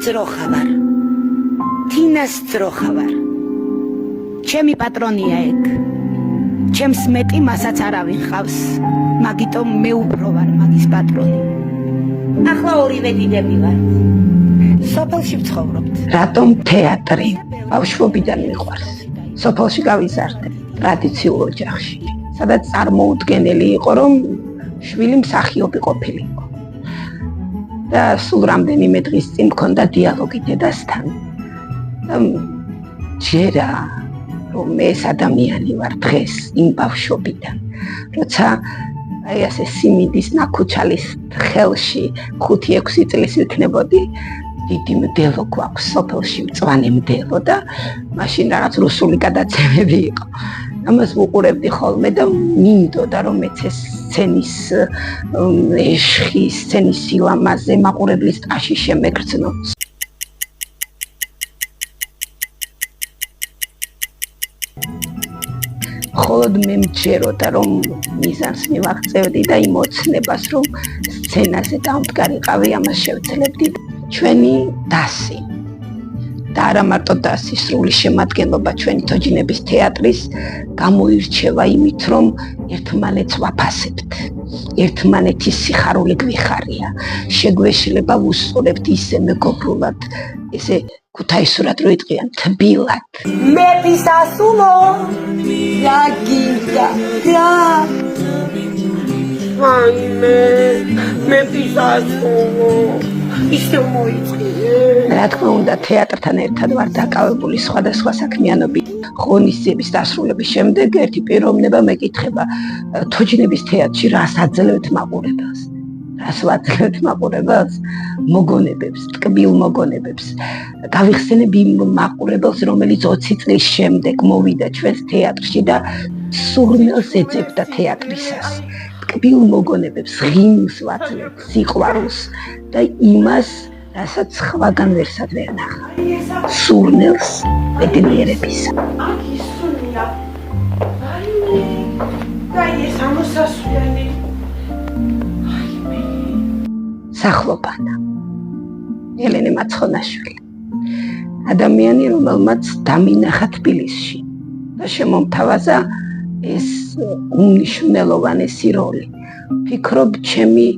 ძროხა ვარ. თინას ძროხა ვარ. ჩემი პატრონია ეგ. ჩემს მეტი მასაც არავინ ყავს. მაგიტომ მე უფრო ვარ მაგის პატრონი. ახლა ორივე დიდები ვართ. სოფელში ვცხოვრობთ. რატომ თეატრი? ბავშვობიდან მიყვარს. სოფელში გავიზარდე, ტრადიციულ ოჯახში, სადაც წარმოუდგენელი იყო, რომ შვილი მსახიობი ყოფილიყო. და სულ რამდენიმე დღის წინ მქონდა დიალოგი დედასთან. ჯერა რომ ეს ადამიანი ვარ დღეს იმ ბავშვობიდან, როცა აი ასე სიმინდის ნაკუჩალის ხელში 5-6 წლის ვიქნებოდი, დიდი მდელო გვაქვს სოფელში, მწვანე მდელო და მაშინ რაღაც რუსული გადაცემები იყო. ამას ვუყურებდი ხოლმე და მინდოდა რომ მეც ეს სცენის ეშხი, სცენის სილამაზე მაყურებლის ტაში შემეგრძნო. ხოლოდ მე მჯეროდა რომ მიზანს მივაღწევდი და იმ ოცნებას რომ სცენაზე დავმდგარიყავი, ამას შევძლებდი. ჩვენი დასი და არა მარტო დასი, სრული შემადგენლობა ჩვენი თოჯინების თეატრის გამოირჩევა იმით, რომ ერთმანეთს ვაფასებთ, ერთმანეთის სიხარული გვიხარია, შეგვეშლება ვუსწორებთ ისე მეგობრულად, ესე ქუთაისურად რო იტყვიან, თბილად. მეფის ასულო, რა გინდა, რა? აიმე, მეფის ასულო. ისე მოიწია. რა თქმა უნდა, თეატრთან ერთად ვარ დაკავებული სხვადასხვა საქმიანობით. ღონისძიების დასრულების შემდეგ ერთი პიროვნება მეკითხება, თოჯინების თეატრში რას აძლევთ მაყურებელს? რას ვაძლევთ მაყურებელს? მოგონებებს, ტკბილ მოგონებებს. გავიხსენებ იმ მაყურებელს, რომელიც 20 წლის შემდეგ მოვიდა ჩვენს თეატრში და სურნელს ეძებდა თეატრისას. ტკბილ მოგონებებს, ღიმს ვაძლევთ, სიყვარულს და იმას, რასაც სხვაგან ვერსად ვერ ნახავ. სურნელს ბედნიერებისა. აქ ისუნია. აი ეს ამოსასვლელი. სახლობანა. ელენე მაცხონაშვილი. ადამიანი, რომელმაც დამინახა თბილისში და შემომთავაზა ეს უმნიშვნელოვანესი როლი. ფიქრობ, ჩემი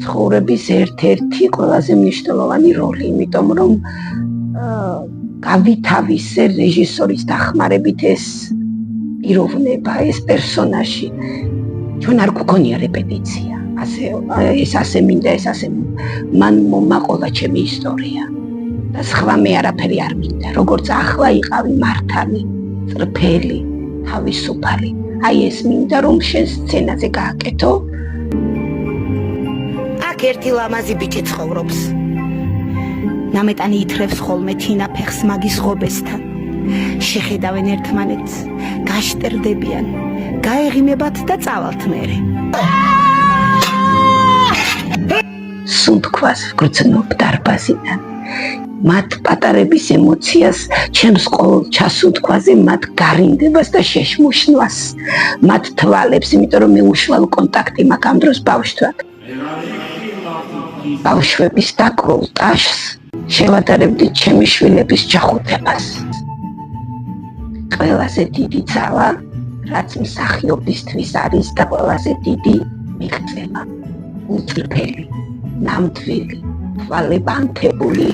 ცხოვრების ერთ-ერთი ყველაზე მნიშვნელოვანი როლი, იმიტომ რომ გავითავისე რეჟისორის დახმარებით ეს პიროვნება, ეს პერსონაჟი. ჩვენ არ გვქონია რეპეტიცია. ეს ასე მინდა, ეს ასე მან მომაყოლა ჩემი ისტორია. და სხვა მე არაფერი არ მინდა. როგორც ახლა იყავი მართალი, წრფელი, თავისუფალი. აი ეს მინდა რომ შენ სცენაზე გააკეთო. აქ ერთი ლამაზი ბიჭი ცხოვრობს. ნამეტანი ითრევს ხოლმე თინა ფეხს მაგის ღობესთან. შეხედავენ ერთმანეთს, გაშტერდებიან, გაეღიმებათ და წავალთ მერე. სუნთქვას ვგრძნობ დარბაზიდან. მათ პატარების ემოციას, ჩემს ყოველ ჩასუნთქვაზე, მათ გარინდებას და შეშმუშნვას, მათ თვალებს, იმიტომ რომ მე უშუალო კონტაქტი მაქვს ამ დროს ბავშვთან. ბავშვების დაკრულ ტაშს შევატარებდი ჩემი შვილების ჯახუთებას. ყველაზე დიდი ძალა, რაც მსახიობისთვის არის და ყველაზე დიდი მიღწევა. უწრფელი, ნამდვილი, თვალებანთებული.